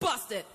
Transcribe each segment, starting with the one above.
Bust it.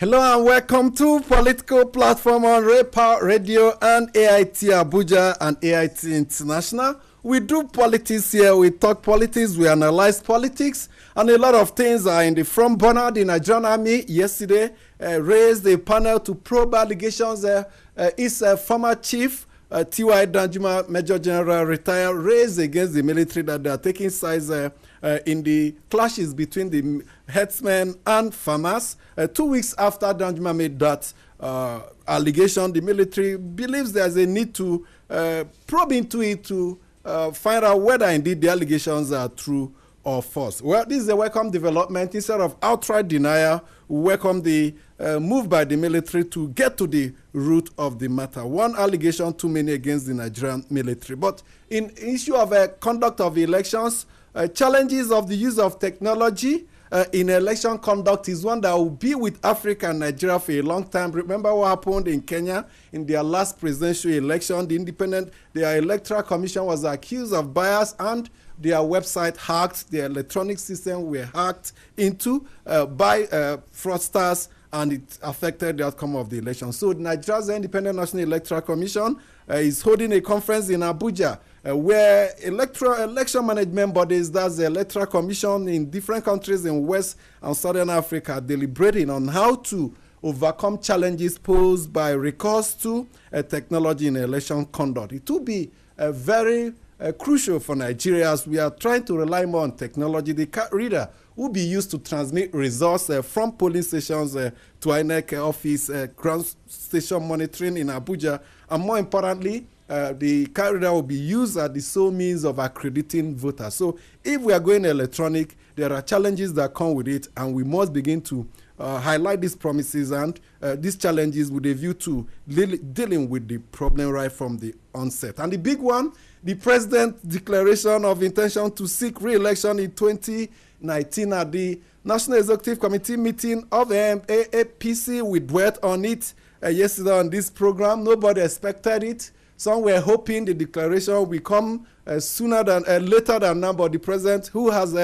Hello and welcome to Political Platform on Power Radio and AIT Abuja and AIT International. We do politics here, we talk politics, we analyze politics, and a lot of things are in the front burner. The Nigerian Army yesterday raised a panel to probe allegations. Its former chief, T.Y. Danjuma, Major General retired, raised against the military that they are taking sides in the clashes between the herdsmen and farmers. 2 weeks after Danjuma made that allegation, the military believes there's a need to probe into it to find out whether indeed the allegations are true or false. Well, this is a welcome development. Instead of outright denial, we welcome the move by the military to get to the root of the matter. One allegation too many against the Nigerian military. But in issue of conduct of elections, challenges of the use of technology in election conduct is one that will be with Africa and Nigeria for a long time. Remember what happened in Kenya in their last presidential election? Their electoral commission was accused of bias and their website hacked, their electronic system were hacked into by fraudsters, and it affected the outcome of the election. So Nigeria's Independent National Electoral Commission is holding a conference in Abuja where election management bodies, that's the Electoral Commission in different countries in West and Southern Africa, are deliberating on how to overcome challenges posed by recourse to technology in election conduct. It will be very crucial for Nigeria as we are trying to rely more on technology. The card reader will be used to transmit results from polling stations to INEC office, ground station monitoring in Abuja, and more importantly, the card reader will be used as the sole means of accrediting voters. So if we are going electronic, there are challenges that come with it, and we must begin to highlight these promises and these challenges with a view to dealing with the problem right from the onset. And the big one, the president's declaration of intention to seek re-election in 2019 at the National Executive Committee meeting of the APC. We dwelt on it yesterday on this program. Nobody expected it. Some were hoping the declaration will come later than now, but the president, who has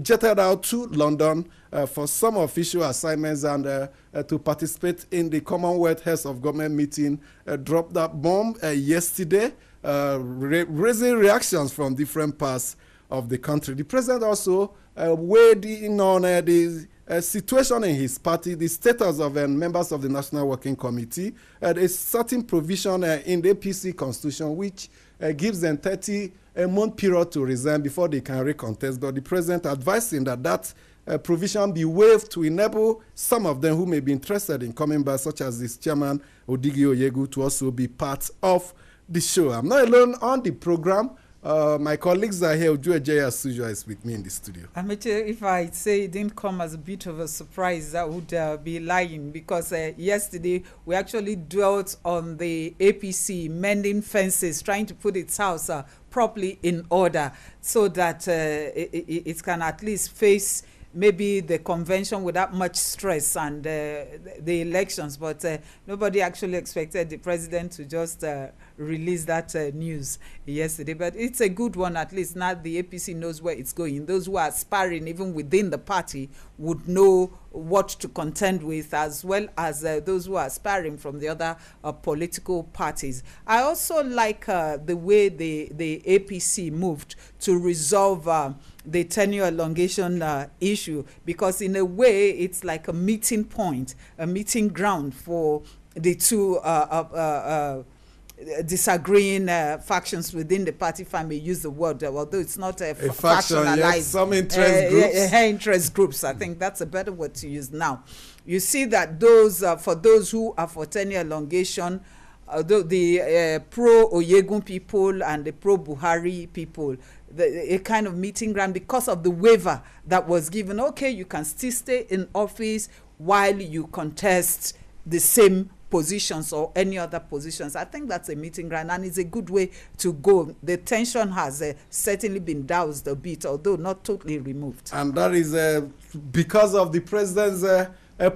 jetted out to London for some official assignments and to participate in the Commonwealth Heads of Government meeting, dropped that bomb yesterday, raising reactions from different parts of the country. The president also weighed in on the situation in his party, the status of members of the National Working Committee, a certain provision in the APC constitution which gives them 30-month period to resign before they can recontest. But the president advising that provision be waived to enable some of them who may be interested in coming back, such as this chairman, Odigi Oyegu, to also be part of the show. I'm not alone on the program. My colleagues are here. Uju Ejaya, as usual, is with me in the studio. If I say it didn't come as a bit of a surprise, that would be lying, because yesterday we actually dwelt on the APC mending fences, trying to put its house properly in order so that it can at least face maybe the convention without much stress and the elections. But nobody actually expected the president to just release that news yesterday. But it's a good one. At least now the APC knows where it's going. Those who are aspiring even within the party would know what to contend with, as well as those who are aspiring from the other political parties. I also like the way the APC moved to resolve the tenure elongation issue, because in a way it's like a meeting point, a meeting ground for the two disagreeing factions within the party, if I may use the word, although it's not a faction, factionalized. Yes, some interest groups. Interest groups, I think that's a better word to use now. You see that those, for those who are for tenure elongation, the pro-Oyegun people and the pro-Buhari people, a kind of meeting ground because of the waiver that was given. Okay, you can still stay in office while you contest the same positions or any other positions. I think that's a meeting ground, and it's a good way to go. The tension has certainly been doused a bit, although not totally removed. And that is because of the president's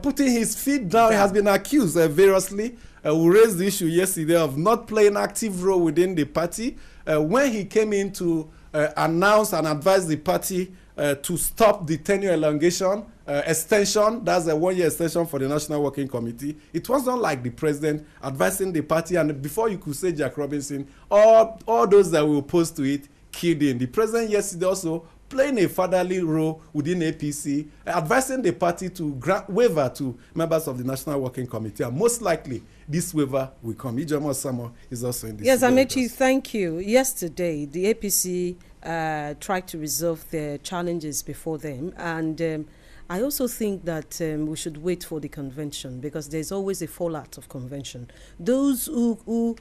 putting his feet down. He has been accused variously. We raised the issue yesterday of not playing active role within the party. When he came in to announce and advise the party to stop the tenure elongation, extension, that's a 1-year extension for the National Working Committee. It was not like the president advising the party, and before you could say Jack Robinson, all those that were opposed to it keyed in. The president yesterday also playing a fatherly role within APC, advising the party to grant waiver to members of the National Working Committee, and most likely this waiver will come. Ijeoma Samo is also in this. Yes, Amechi, thank you. Yesterday, the APC tried to resolve their challenges before them, and I also think that we should wait for the convention, because there's always a fallout of convention. Those who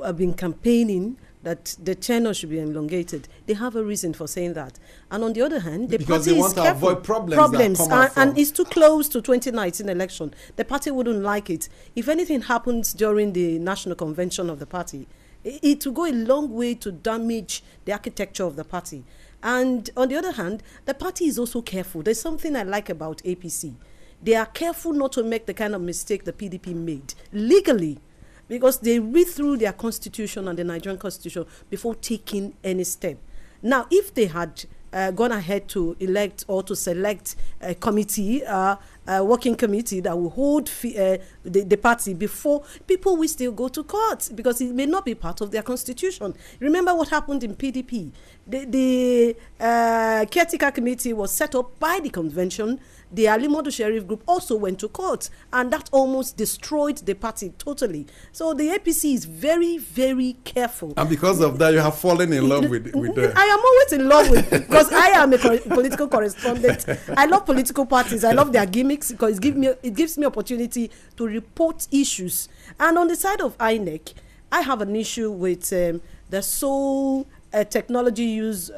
have been campaigning that the tenure should be elongated, they have a reason for saying that. And on the other hand, the because party they want is to careful. avoid problems and it's too close to 2019 election. The party wouldn't like it. If anything happens during the national convention of the party, it will go a long way to damage the architecture of the party. And on the other hand, the party is also careful. There's something I like about APC. They are careful not to make the kind of mistake the PDP made legally, because they read through their constitution and the Nigerian constitution before taking any step. Now, if they had gone ahead to elect or to select a committee, a working committee that will hold the party before, people will still go to court, because it may not be part of their constitution. Remember what happened in PDP. The caretaker committee was set up by the convention. The Ali Modu Sheriff group also went to court, and that almost destroyed the party totally. So the APC is very, very careful. And because of that, you have fallen in love with them. I am always in love with, because I am a political correspondent. I love political parties. I love their gimmicks, because it gives me opportunity to report issues. And on the side of INEC, I have an issue with the sole technology use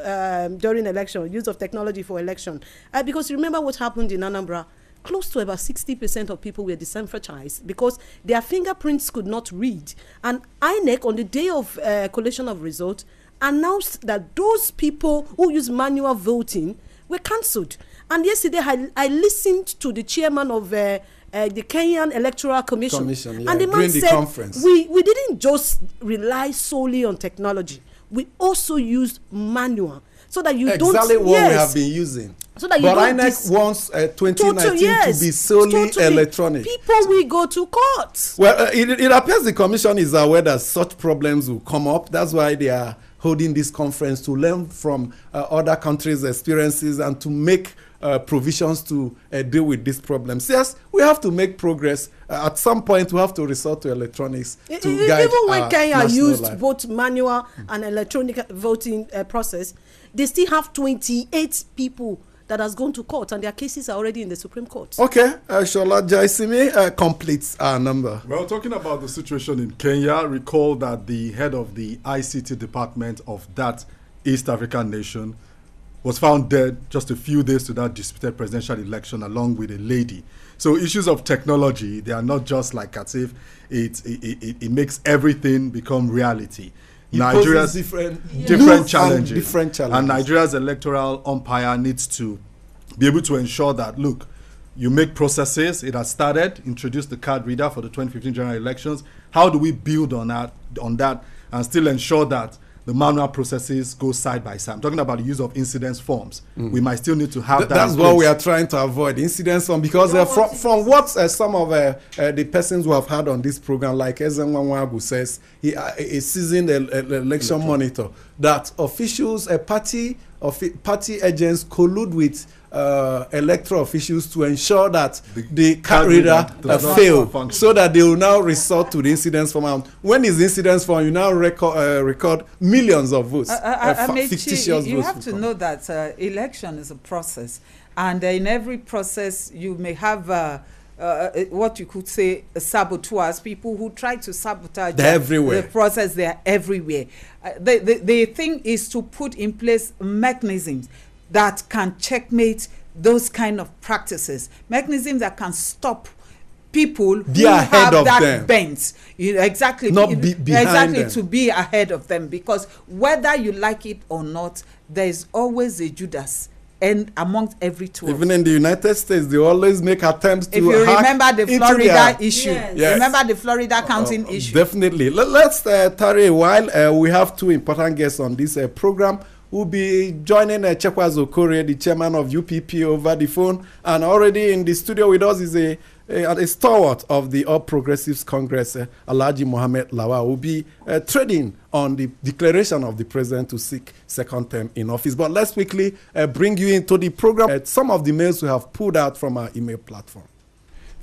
during election, use of technology for election. Because remember what happened in Anambra? Close to about 60% of people were disenfranchised because their fingerprints could not read. And INEC, on the day of collation of results, announced that those people who use manual voting were cancelled. And yesterday, I listened to the chairman of the Kenyan Electoral Commission yeah, and the man said, conference. We didn't just rely solely on technology. We also used manual, so that you don't. Exactly what we have been using. So that but INEC wants 2019 to be solely electronic. People will go to court. Well, it appears the commission is aware that such problems will come up. That's why they are holding this conference, to learn from other countries' experiences and to make provisions to deal with these problems. Yes, we have to make progress. At some point, we have to resort to electronics to guide even when Kenya used life. Both manual and electronic voting process, they still have 28 people that has gone to court, and their cases are already in the Supreme Court. Okay, Shola Jaisimi completes our number. Well, talking about the situation in Kenya, recall that the head of the ICT department of that East African nation was found dead just a few days to that disputed presidential election, along with a lady. So issues of technology, they are not just like as if it makes everything become reality. Nigeria's different challenges. And Nigeria's electoral umpire needs to be able to ensure that, look, you make processes. It has started. Introduce the card reader for the 2015 general elections. How do we build on that and still ensure that the manual processes go side by side? I'm talking about the use of incidence forms. We might still need to have that. That's what we are trying to avoid, incidence form, because from what some of the persons who have had on this program, like Ezenwawagu says, he is seasoned election monitor, that officials, party agents collude with electoral officials to ensure that the card reader fail, so that they will now resort to the incidence form. When is the incidence form? You now record millions of votes. Fictitious votes. You have to know that election is a process, and in every process you may have what you could say saboteurs, people who try to sabotage the process. They are everywhere. The thing is to put in place mechanisms that can checkmate those kind of practices, mechanisms that can stop people who have that bent, exactly, to be ahead of them, because whether you like it or not, there is always a Judas and amongst every 12. Even in the United States, they always make attempts to. If you remember the Florida issue, yes. Remember the Florida counting issue. Definitely. Let's tarry a while. We have two important guests on this program. We'll be joining Chekwas Okorie, the chairman of UPP, over the phone, and already in the studio with us is a stalwart of the All Progressives Congress, Alhaji Mohammed Lawal, will be trading on the declaration of the president to seek second term in office. But let's quickly bring you into the program. Some of the mails we have pulled out from our email platform.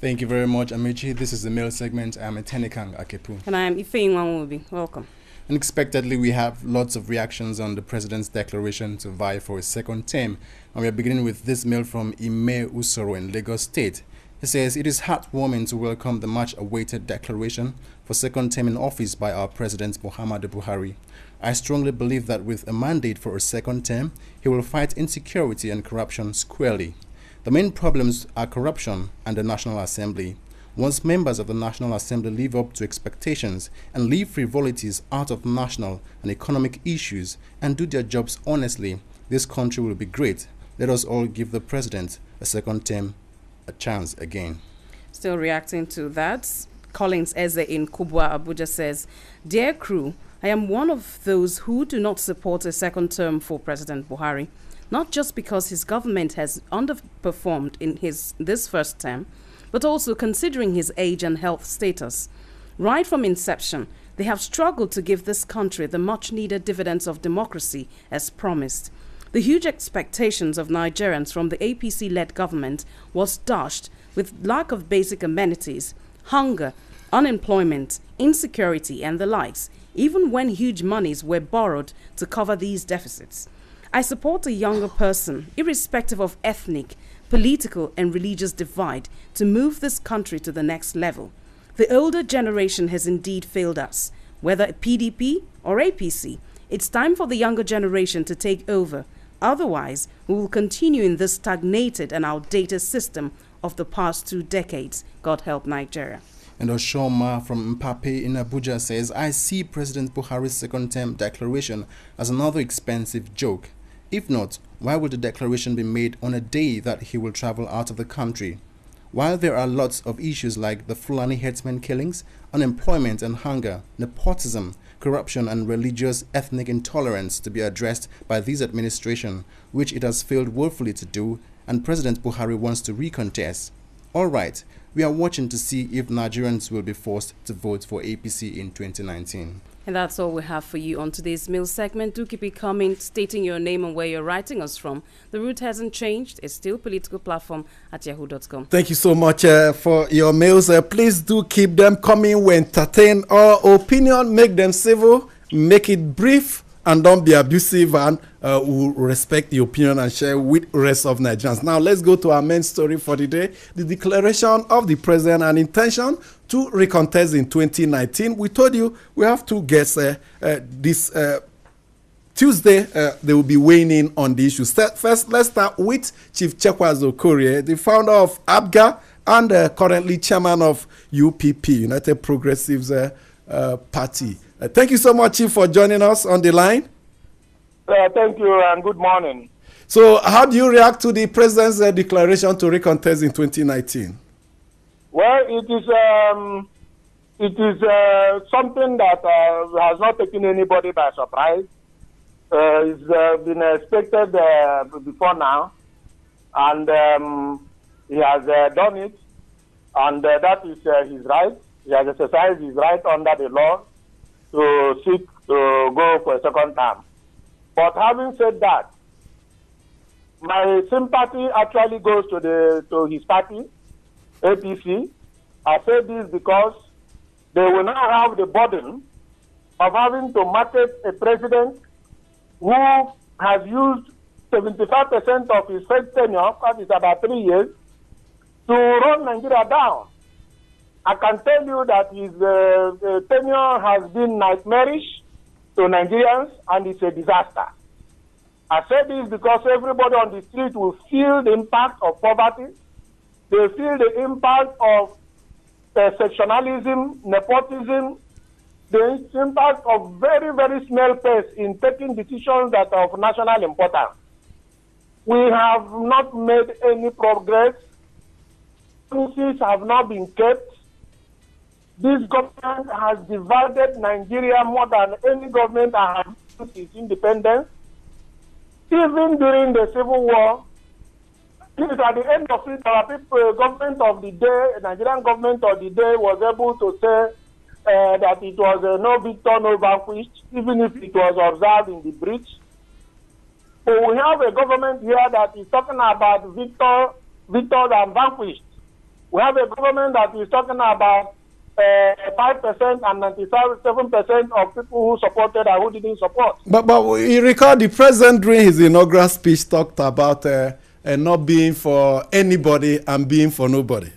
Thank you very much, Amici. This is the mail segment. I'm Etenikang Akepu. And I am Ifeyin Nwanwobi. Welcome. Unexpectedly, we have lots of reactions on the president's declaration to vie for a second term. And we are beginning with this mail from Ime Usoro in Lagos State. He says, it is heartwarming to welcome the much-awaited declaration for second term in office by our President Muhammadu Buhari. I strongly believe that with a mandate for a second term, he will fight insecurity and corruption squarely. The main problems are corruption and the National Assembly. Once members of the National Assembly live up to expectations and leave frivolities out of national and economic issues and do their jobs honestly, this country will be great. Let us all give the president a second term a chance again. Still reacting to that, Collins Eze in Kubwa, Abuja says, Dear crew, I am one of those who do not support a second term for President Buhari, not just because his government has underperformed in this first term, but also considering his age and health status. Right from inception, they have struggled to give this country the much-needed dividends of democracy as promised. The huge expectations of Nigerians from the APC-led government was dashed with lack of basic amenities, hunger, unemployment, insecurity, and the likes, even when huge monies were borrowed to cover these deficits. I support a younger person, irrespective of ethnic, political and religious divide, to move this country to the next level. The older generation has indeed failed us, whether PDP or APC. It's time for the younger generation to take over. Otherwise, we will continue in this stagnated and outdated system of the past 2 decades. God help Nigeria. And Oshoma from Mpape in Abuja says, I see President Buhari's second term declaration as another expensive joke. If not, why would the declaration be made on a day that he will travel out of the country? While there are lots of issues like the Fulani herdsmen killings, unemployment and hunger, nepotism, corruption and religious ethnic intolerance to be addressed by this administration, which it has failed woefully to do, and President Buhari wants to recontest. All right, we are watching to see if Nigerians will be forced to vote for APC in 2019. And that's all we have for you on today's mail segment. Do keep it coming, stating your name and where you're writing us from. The route hasn't changed. It's still political platform at yahoo.com. Thank you so much for your mails. Please do keep them coming. We entertain our opinion, make them civil, make it brief, and don't be abusive, and we'll respect the opinion and share with the rest of Nigerians. Now, let's go to our main story for the day, the declaration of the president and intention to recontest in 2019. We told you we have 2 guests this Tuesday. They will be weighing in on the issue. First, let's start with Chief Chekwas Okorie, the founder of ABGA and currently chairman of UPP, United Progressives Party. Thank you so much, Chief, for joining us on the line. Thank you and good morning. So how do you react to the president's declaration to recontest in 2019? Well, it is something that has not taken anybody by surprise. It's been expected before now, and he has done it, and that is his right. He has exercised his right under the law to seek to go for a second term. But having said that, my sympathy actually goes to his party, APC. I say this because they will now have the burden of having to market a president who has used 75% of his first tenure, that is about 3 years, to run Nigeria down. I can tell you that his tenure has been nightmarish to Nigerians, and it's a disaster. I say this because everybody on the street will feel the impact of poverty. They feel the impact of sectionalism, nepotism, the impact of very, very small pace in taking decisions that are of national importance. We have not made any progress. Promises have not been kept. This government has divided Nigeria more than any government that has since its independence. Even during the Civil War, at the end of it, our people, government of the day, Nigerian government of the day was able to say that it was no victor, no vanquished, even if it was observed in the breach. So we have a government here that is talking about victors and vanquished. We have a government that is talking about 5% and 97% of people who supported and who didn't support. But you recall the president during his inaugural speech talked about not being for anybody and being for nobody.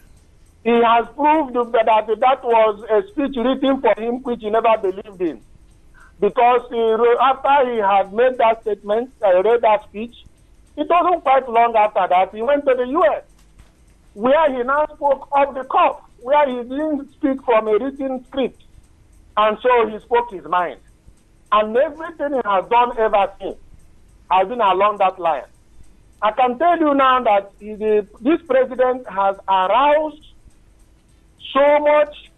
He has proved that was a speech written for him which he never believed in. Because after he had made that statement, read that speech, it wasn't quite long after that he went to the U.S., where he now spoke off the cuff, where he didn't speak from a written script. And so he spoke his mind. And everything he has done ever since has been along that line. I can tell you now that this president has aroused so much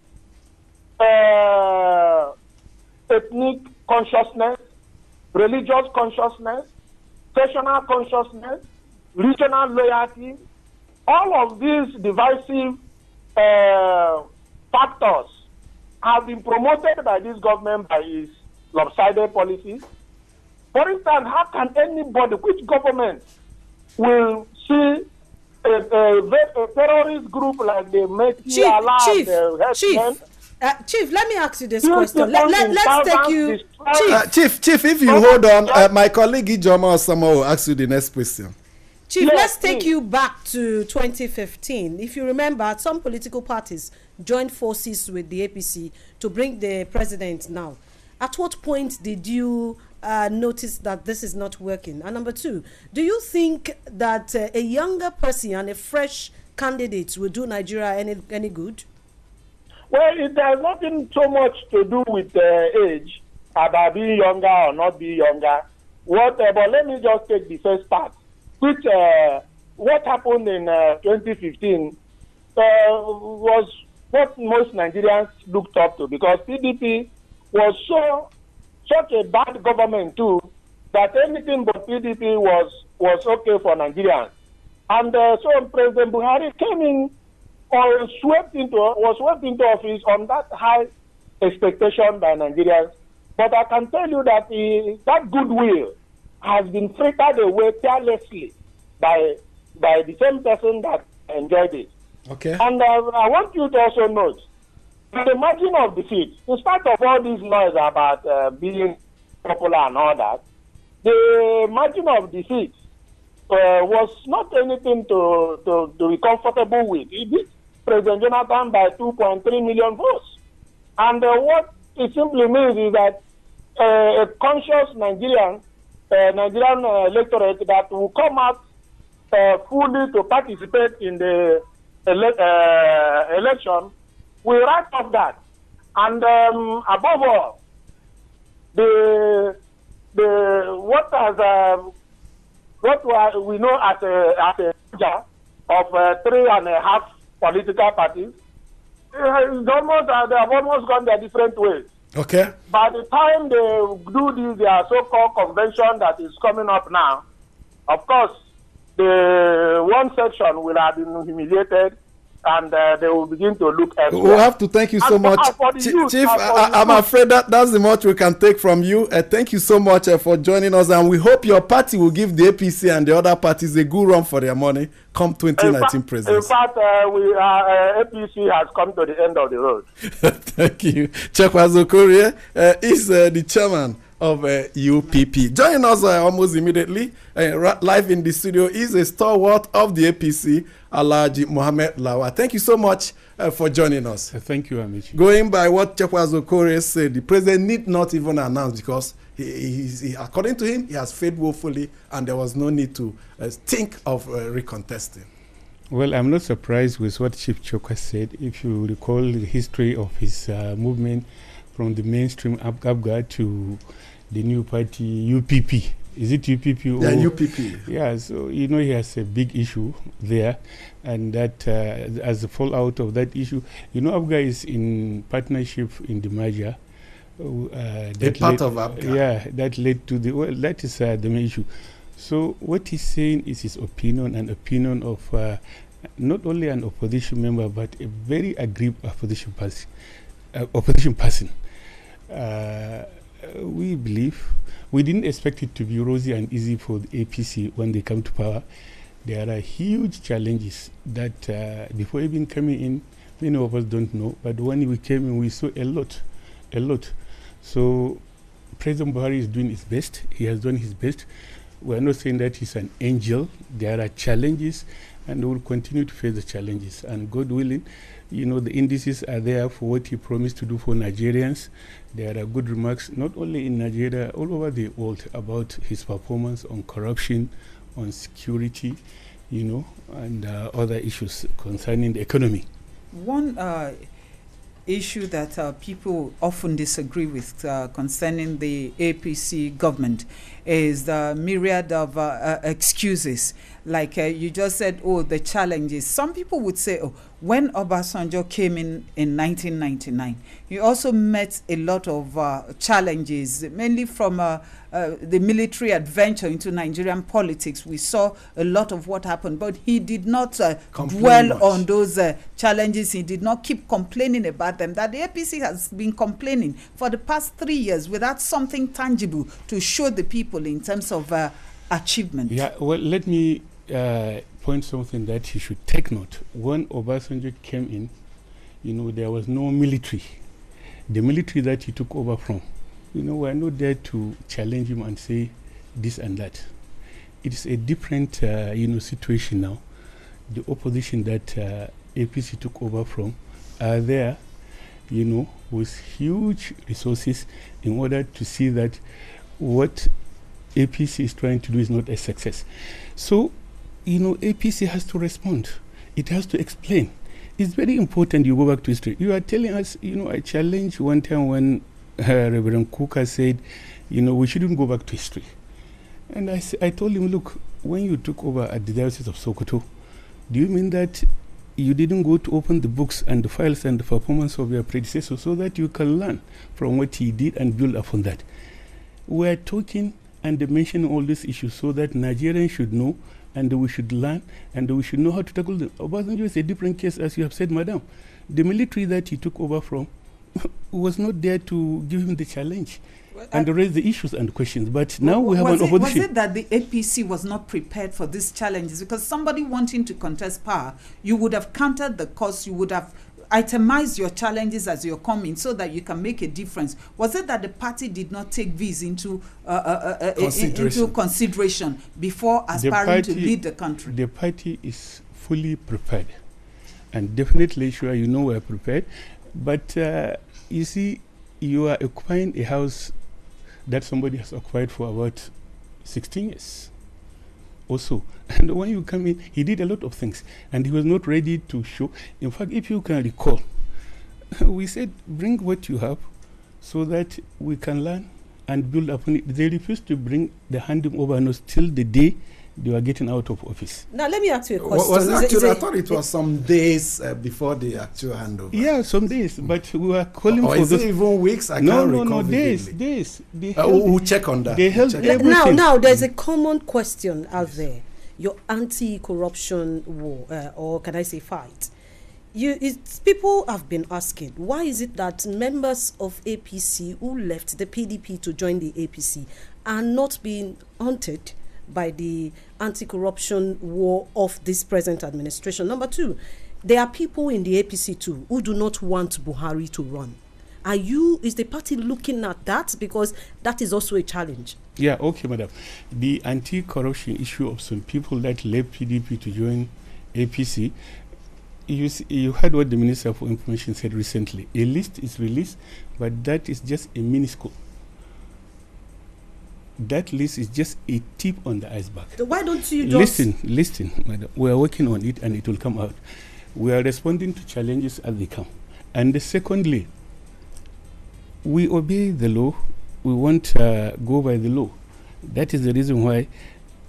ethnic consciousness, religious consciousness, sectional consciousness, regional loyalty. All of these divisive factors have been promoted by this government by its lopsided policies. For instance, how can anybody, which government will see a terrorist group like the Messi Chief, let me ask you this question. Let's take you... Chief, if you hold on, my colleague Ijoma Osama will ask you the next question. Chief, let's take you back to 2015. If you remember, some political parties joined forces with the APC to bring the president now. At what point did you notice that this is not working? And number two, do you think that a younger person and a fresh candidate will do Nigeria any good? Well, it has nothing so much to do with age, about being younger or not being younger. But let me just take the first part, which what happened in 2015 was what most Nigerians looked up to, because PDP was such a bad government too, that anything but PDP was okay for Nigerians. And so President Buhari came in or was swept into office on that high expectation by Nigerians. But I can tell you that that goodwill has been frittered away carelessly by the same person that enjoyed it. Okay. And I want you to also note the margin of defeat, in spite of all these noise about being popular and all that, the margin of defeat was not anything to be comfortable with. It beat President Jonathan by 2.3 million votes. And what it simply means is that a conscious Nigerian electorate that will come out fully to participate in the election will write off that. And above all, what we know as a leader of 3.5 political parties, they have almost gone their different ways. Okay. By the time they do their so-called convention that is coming up now, of course, the one section will have been humiliated, and they will begin to look elsewhere. We'll have to thank you so much. Chief, I'm afraid that's the much we can take from you. Thank you so much for joining us, and we hope your party will give the APC and the other parties a good run for their money come 2019 presidency. In fact, APC has come to the end of the road. Thank you. Chekwa Zokorie is the chairman of UPP. Joining us almost immediately, live in the studio, is a stalwart of the APC, Alhaji Mohammed Lawal. Thank you so much for joining us. Thank you, Amici. Going by what Chekwazo Kore said, the president need not even announce because he, according to him, he has failed woefully and there was no need to think of recontesting. Well, I'm not surprised with what Chief Chokwa said. If you recall the history of his movement from the mainstream ABGA to the new party UPP. Is it UPP? Yeah, UPP. Yeah, so you know he has a big issue there, and that as a fallout of that issue, you know ABGA is in partnership in the merger. That part of ABGA. Yeah, that led to the, well, that is the main issue. So what he's saying is his opinion, an opinion of not only an opposition member, but a very aggrieved opposition person. We believe, we didn't expect it to be rosy and easy for the APC when they come to power. There are huge challenges that before even coming in, many of us don't know, but when we came in, we saw a lot. So President Buhari is doing his best. He has done his best. We're not saying that he's an angel. There are challenges, and we will continue to face the challenges. And God willing, you know, the indices are there for what he promised to do for Nigerians. There are good remarks, not only in Nigeria, all over the world, about his performance on corruption, on security, you know, and other issues concerning the economy. One issue that people often disagree with concerning the APC government is the myriad of excuses. Like you just said, oh, the challenges. Some people would say, oh, when Obasanjo came in 1999, he also met a lot of challenges, mainly from the military adventure into Nigerian politics. We saw a lot of what happened, but he did not dwell on those challenges. He did not keep complaining about them. That the APC has been complaining for the past 3 years without something tangible to show the people in terms of achievement. Yeah, well, let me point something that he should take note. When Obasanjo came in, you know, there was no military. The military that he took over from, you know, we're not there to challenge him and say this and that. It's a different, you know, situation now. The opposition that APC took over from are there, you know, with huge resources in order to see that what APC is trying to do is not a success. So, you know, APC has to respond. It has to explain. It's very important you go back to history. You are telling us, you know, I challenged one time when Reverend Kuka said, you know, we shouldn't go back to history. And I told him, look, when you took over at the Diocese of Sokoto, do you mean that you didn't go to open the books and the files and the performance of your predecessor so that you can learn from what he did and build upon that? We're talking and mentioning all these issues so that Nigerians should know and we should learn and we should know how to tackle them. Obasanjo is a different case, as you have said, madam. The military that he took over from was not there to give him the challenge and to raise the issues and questions. But now we have an opposition. Was it that the APC was not prepared for these challenges? Because somebody wanting to contest power, you would have counted the cost, you would have itemize your challenges as you're coming so that you can make a difference. Was it that the party did not take these into consideration before aspiring to lead the country? The party is fully prepared, and definitely sure you know we're prepared. But you see, you are occupying a house that somebody has occupied for about 16 years or so. And when you come in, he did a lot of things, and he was not ready to show. In fact, if you can recall, we said, bring what you have so that we can learn and build upon it. They refused to bring the handing over notes till the day they were getting out of office. Now, let me ask you a question. I thought it was some days before the actual handover. Yeah, some days, but we were calling for is it even weeks? I can't recall days. We'll check on that. They held everything. Now, there's a common question out there. Your anti-corruption war, or can I say fight? People have been asking, why is it that members of APC who left the PDP to join the APC are not being hunted by the anti-corruption war of this present administration? Number two, there are people in the APC too who do not want Buhari to run. Is the party looking at that? Because that is also a challenge. Yeah, okay, madam. The anti-corruption issue of some people that left PDP to join APC, you heard what the Minister for Information said recently. A list is released, but that is just a minuscule. That list is just a tip on the iceberg. So why don't you just... Listen, madam. We are working on it and it will come out. We are responding to challenges as they come. And secondly, we obey the law. We won't go by the law. That is the reason why,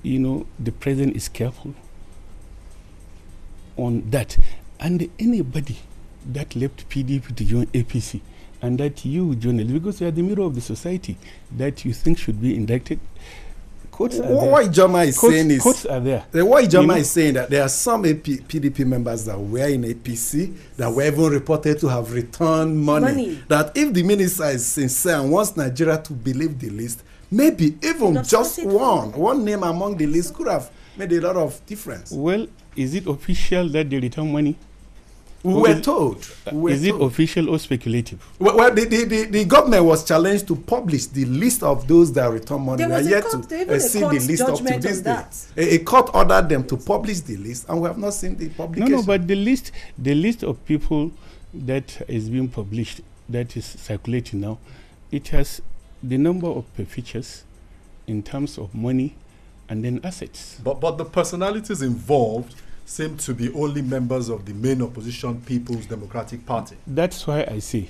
the president is careful on that. And anybody that left PDP to join APC, and that you, journalists, because you are the mirror of the society, that you think should be indicted, courts are there. What Ijoma is saying is... Courts are there. What Ijoma is saying that there are some PDP members that were in APC that were even reported to have returned money. That if the minister is sincere and wants Nigeria to believe the list, maybe even just one name among the list could have made a lot of difference. Well, is it official that they return money? We were told. Is it official or speculative? Well, the government was challenged to publish the list of those that return money. There was yet to see the list up to this day. A court ordered them to publish the list, and we have not seen the publication. No, but the list of people that is being published, that is circulating now, it has the number of features in terms of money and then assets. But the personalities involved seem to be only members of the main opposition People's Democratic Party. That's why I say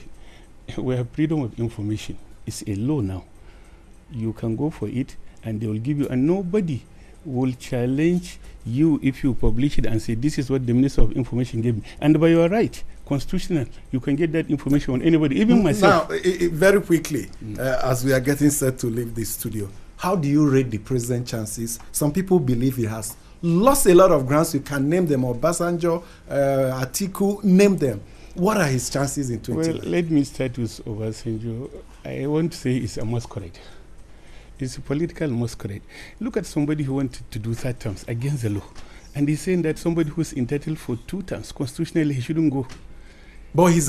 we have freedom of information. It's a law now. You can go for it and they will give you, and nobody will challenge you if you publish it and say this is what the Minister of Information gave me. And by your right, constitutional, you can get that information on anybody, even myself. Now, very quickly, as we are getting set to leave this studio, how do you rate the president's chances? Some people believe he has lost a lot of grounds. You can name them, Obasanjo, Atiku, name them. What are his chances in 2020? Well, let me start with Obasanjo. I want to say it's a masquerade. It's a political masquerade. Look at somebody who wanted to do 3 terms against the law. And he's saying that somebody who's entitled for 2 terms, constitutionally, he shouldn't go. But he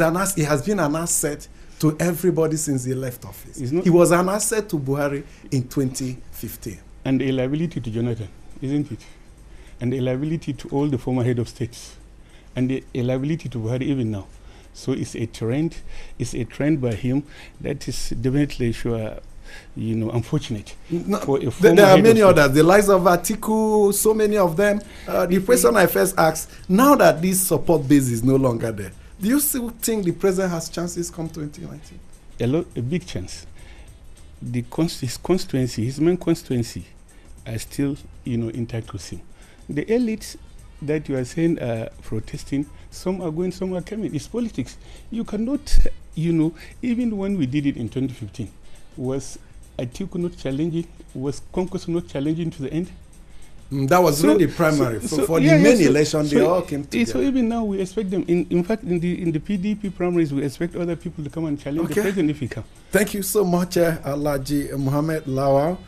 has been an asset to everybody since he left office. He was an asset to Buhari in 2015. And a liability to Jonathan, isn't it? And a liability to all the former head of states. And a liability to Buhari even now. So it's a trend by him that is definitely sure, unfortunate. No, there are many others. The likes of Atiku, so many of them. The question I first asked, now that this support base is no longer there, do you still think the president has chances come 2019? A big chance. His constituency, his main constituency, are still, intact with him. The elites that you are saying are protesting, some are going, some are coming. It's politics. You cannot, even when we did it in 2015, was Atiku not challenging? Was Congress not challenging to the end? That was really primary. For the main election, they all came together. So even now, we expect them. In fact, in the PDP primaries, we expect other people to come and challenge the president if he comes. Thank you so much, Alhaji Mohammed Lawal,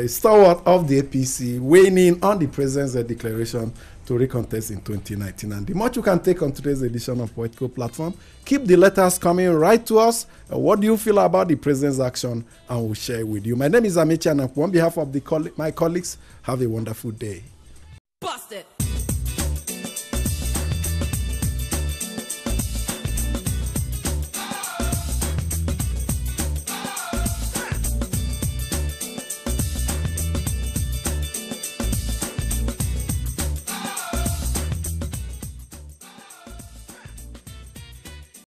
stalwart of the APC, weighing in on the president's declaration to recontest in 2019. And the much you can take on today's edition of Political Platform. Keep the letters coming right to us. What do you feel about the president's action? And we'll share it with you. My name is Amici, and on behalf of my colleagues, have a wonderful day.